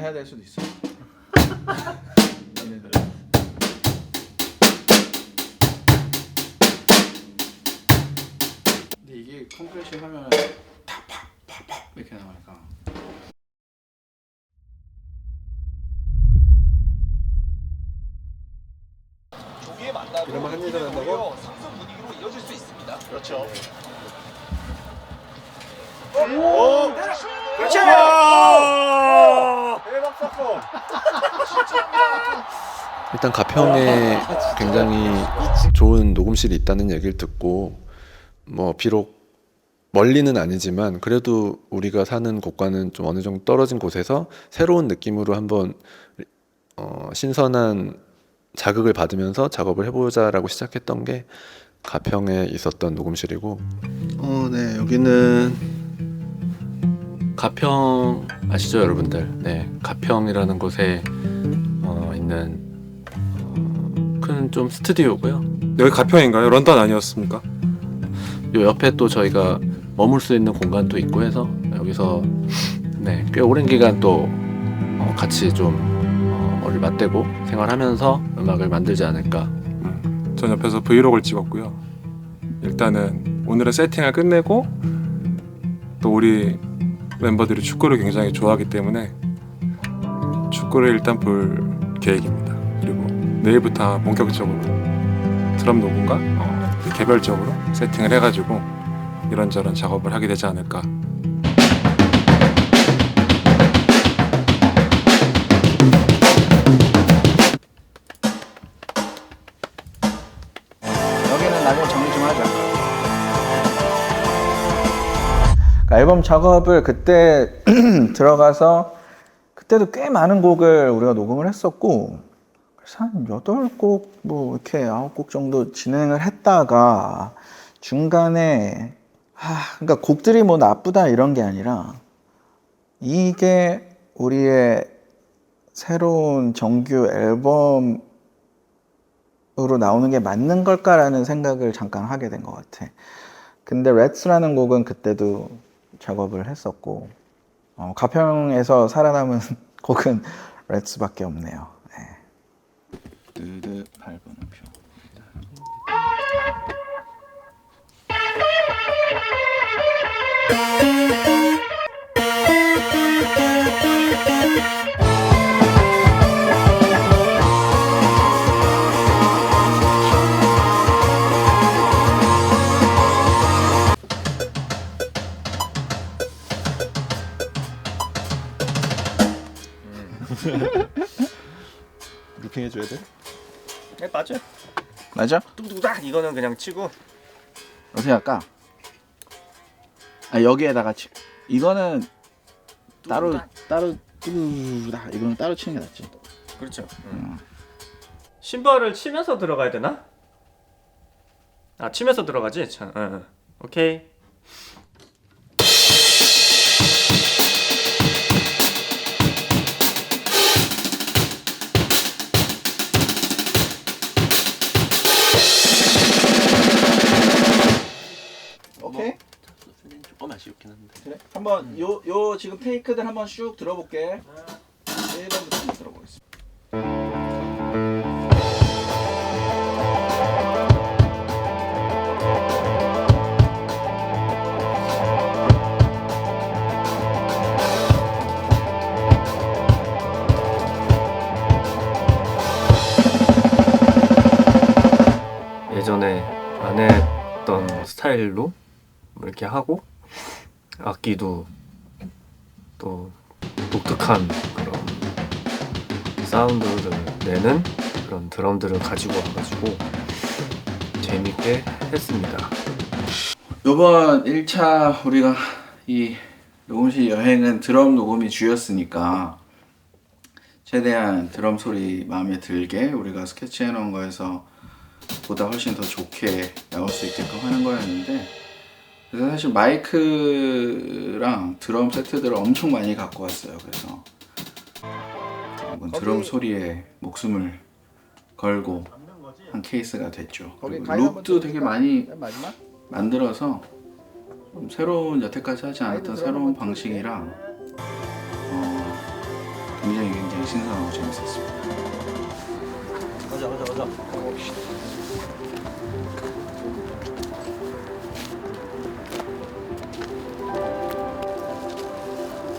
해야 될 수도 있어. 근데 이게 컴프레싱 하면 팍팍팍팍 이렇게 나오니까. 이러면 한일전 한다고? 상승 분위기로 이어질 수 있습니다. 그렇죠. 오! 그렇지! 대박 사건! 일단 가평에 굉장히 좋은 녹음실이 있다는 얘기를 듣고 뭐 비록 멀리는 아니지만 그래도 우리가 사는 곳과는 좀 어느 정도 떨어진 곳에서 새로운 느낌으로 한번 신선한 자극을 받으면서 작업을 해보자라고 시작했던 게 가평에 있었던 녹음실이고 네 여기는 가평 아시죠 여러분들? 네 가평이라는 곳에 있는 큰 좀 스튜디오고요. 여기 가평인가요? 런던 아니었습니까? 요 옆에 또 저희가 머물 수 있는 공간도 있고 해서 여기서 네, 꽤 오랜 기간 또 같이 좀 머리를 맞대고 생활하면서 음악을 만들지 않을까. 전 옆에서 브이로그를 찍었고요. 일단은 오늘의 세팅을 끝내고 또 우리 멤버들이 축구를 굉장히 좋아하기 때문에 축구를 일단 볼 계획입니다. 그리고 내일부터 본격적으로 드럼 녹음과 개별적으로 세팅을 해가지고 이런저런 작업을 하게 되지 않을까. 여기는 나중에 정리 좀 하자. 그러니까 앨범 작업을 그때 들어가서 그때도 꽤 많은 곡을 우리가 녹음을 했었고 그래서 한 8곡 뭐 이렇게 9곡 정도 진행을 했다가 중간에 그러니까 곡들이 뭐 나쁘다 이런 게 아니라 이게 우리의 새로운 정규 앨범으로 나오는 게 맞는 걸까라는 생각을 잠깐 하게 된 것 같아. 근데 렛츠라는 곡은 그때도 작업을 했었고 가평에서 살아남은 곡은 렛츠밖에 없네요. 네. 뜨드 8번호표. 루핑 해줘야 돼? 네, 맞아요. 맞아? 뚝뚝딱 이거는 그냥 치고 어떻게 할까? 여기에다가 이거는 따로 뜨다 이거는 따로 치는 게 낫지. 그렇죠. 신발을 치면서 들어가야 되나? 아 치면서 들어가지? 참, 오케이. 오케이. 조금 아쉽긴 한데. 그래. 한번 요 지금 테이크들 한번 쭉 들어볼게. 1번부터 한번 들어보겠습니다. 예전에 안 했던 스타일로 이렇게 하고 악기도 또 독특한 그런 사운드를 내는 그런 드럼들을 가지고 와가지고 재밌게 했습니다. 이번 1차 우리가 이 녹음실 여행은 드럼 녹음이 주였으니까 최대한 드럼 소리 마음에 들게 우리가 스케치해 놓은 거에서 보다 훨씬 더 좋게 나올 수 있게끔 하는 거였는데 그래서 사실 마이크랑 드럼 세트들을 엄청 많이 갖고 왔어요. 그래서 이번 드럼 소리에 목숨을 걸고 한 케이스가 됐죠. 그리고 룹도 되게 많이 만들어서 좀 새로운 여태까지 하지 않았던 새로운 방식이랑 굉장히 신선하고 재밌었습니다. 가자.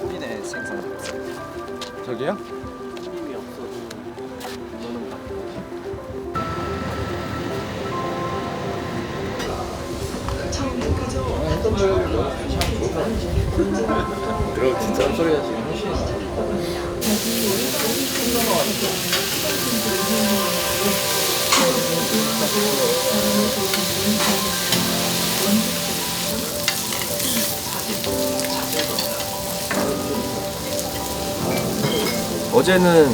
우리네 생선 저기요? 힘이 없어도 너는 그럼 진짜 한 소리야 지금. 어제는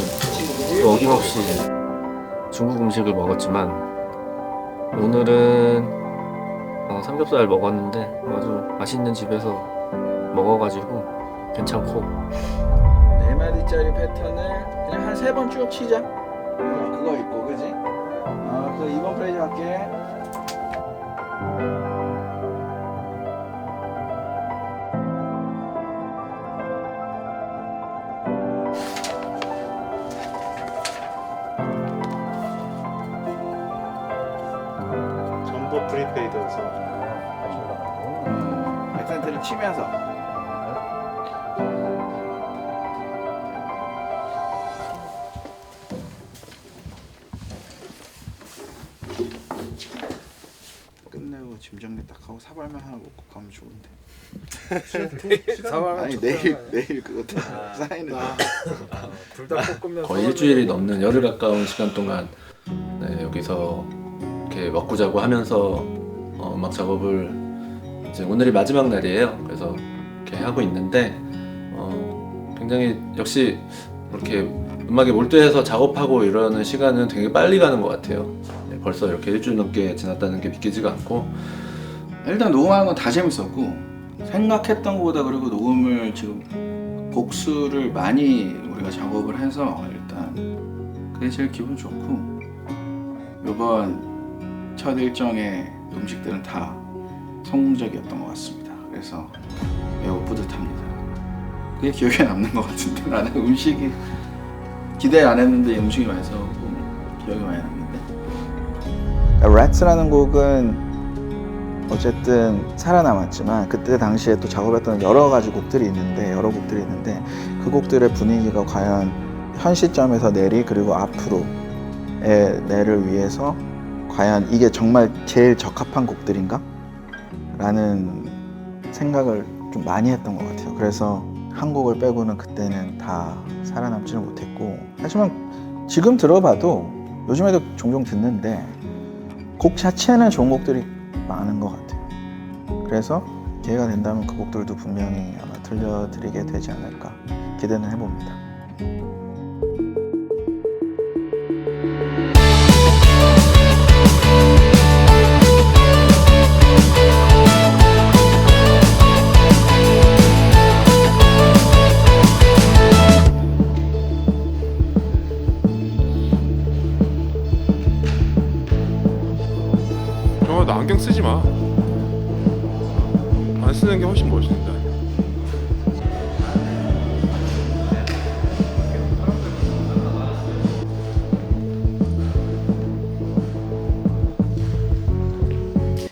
또 어김없이 중국 음식을 먹었지만 오늘은 삼겹살 먹었는데 아주 맛있는 집에서 먹어가지고 괜찮고 4마디짜리 패턴을 그냥 한 3번 쭉 치자. 그거 있고, 그지? 그 2번 프레이즈 할게. 전부 프리페이드여서 액센트를 치면서. 끝내고 짐 정리 딱 하고 사발면 하나 먹고 가면 좋은데. 사발면 아니 내일 그거 다 사인을. 둘다 볶으면 거의 일주일이 넘는 열흘 가까운 시간 동안 네, 여기서 이렇게 먹고 자고 하면서 음악 작업을 이제 오늘이 마지막 날이에요. 그래서 이렇게 하고 있는데 굉장히 역시 이렇게 음악에 몰두해서 작업하고 이러는 시간은 되게 빨리 가는 것 같아요. 네, 벌써 이렇게 일주일 넘게 지났다는 게 믿기지가 않고 일단 녹음하는 건 다 재밌었고 생각했던 것보다 그리고 녹음을 지금 곡수를 많이 우리가 작업을 해서 일단 그게 제일 기분 좋고 이번 첫 일정의 음식들은 다 성공적이었던 것 같습니다. 그래서 매우 뿌듯합니다. 그게 기억에 남는 것 같은데 나는 음식이 기대 안 했는데 이 음식이 맛있어서 기억이 많이 남는데 Rats라는 곡은 어쨌든 살아남았지만 그때 당시에 또 작업했던 여러 곡들이 있는데 그 곡들의 분위기가 과연 현 시점에서 내리 그리고 앞으로의 내를 위해서 과연 이게 정말 제일 적합한 곡들인가? 라는 생각을 좀 많이 했던 것 같아요. 그래서 한 곡을 빼고는 그때는 다 살아남지는 못했고 하지만 지금 들어봐도 요즘에도 종종 듣는데 곡 자체는 좋은 곡들이 많은 것 같아요. 그래서 기회가 된다면 그 곡들도 분명히 아마 들려드리게 되지 않을까 기대는 해봅니다. 나 안경 쓰지 마. 안 쓰는 게 훨씬 멋있는데.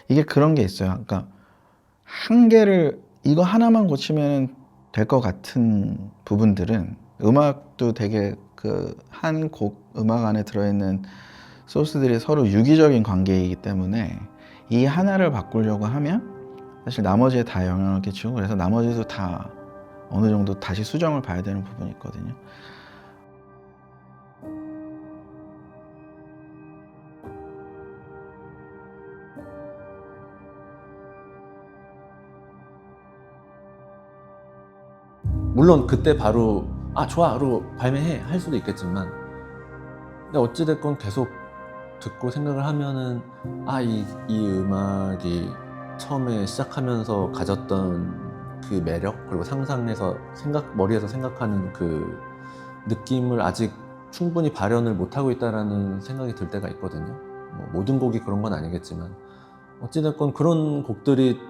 이게 그런 게 있어요. 그러니까 한계를 이거 하나만 고치면 될 것 같은 부분들은 음악도 되게 그 한 곡 음악 안에 들어있는 소스들이 서로 유기적인 관계이기 때문에 이 하나를 바꾸려고 하면 사실 나머지에 다 영향을 끼치고 그래서 나머지도 다 어느 정도 다시 수정을 봐야 되는 부분이 있거든요. 물론 그때 바로 좋아로 발매해 할 수도 있겠지만 근데 어찌됐건 계속 듣고 생각을 하면은 이 음악이 처음에 시작하면서 가졌던 그 매력 그리고 상상해서 머리에서 생각하는 그 느낌을 아직 충분히 발현을 못하고 있다라는 생각이 들 때가 있거든요. 뭐 모든 곡이 그런 건 아니겠지만 어찌됐건 그런 곡들이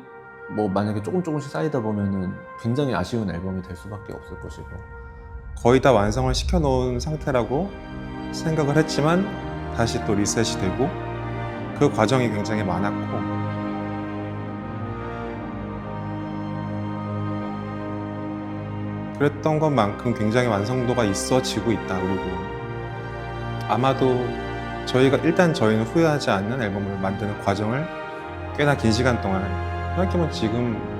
뭐 만약에 조금씩 쌓이다 보면은 굉장히 아쉬운 앨범이 될 수밖에 없을 것이고 거의 다 완성을 시켜놓은 상태라고 생각을 했지만 다시 또 리셋이 되고 그 과정이 굉장히 많았고 그랬던 것만큼 굉장히 완성도가 있어지고 있다. 그리고 아마도 저희는 후회하지 않는 앨범을 만드는 과정을 꽤나 긴 시간 동안 생각해보면 지금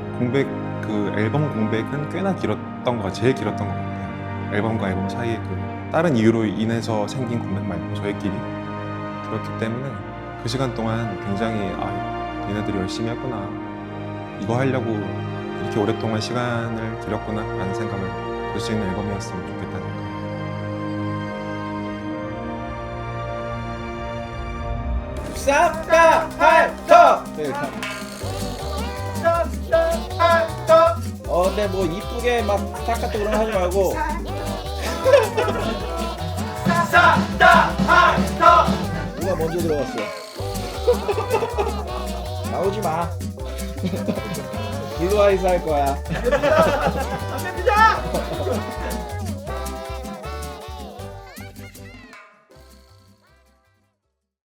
앨범 공백은 꽤나 길었던 것 같아요. 제일 길었던 것 같아요. 앨범과 앨범 사이에 다른 이유로 인해서 생긴 공백 말고 저희끼리 그렇기 때문에 그 시간 동안 굉장히 얘네들이 열심히 했구나, 이거 하려고 이렇게 오랫동안 시간을 들였구나 라는 생각을 들 수 있는 앨범이었으면 좋겠다는 생각. 근데 뭐 이쁘게 막 스타카토 그런 거 하지 말고 누가 먼저 들어갔어? 나오지 마. 길로아이스 할 거야.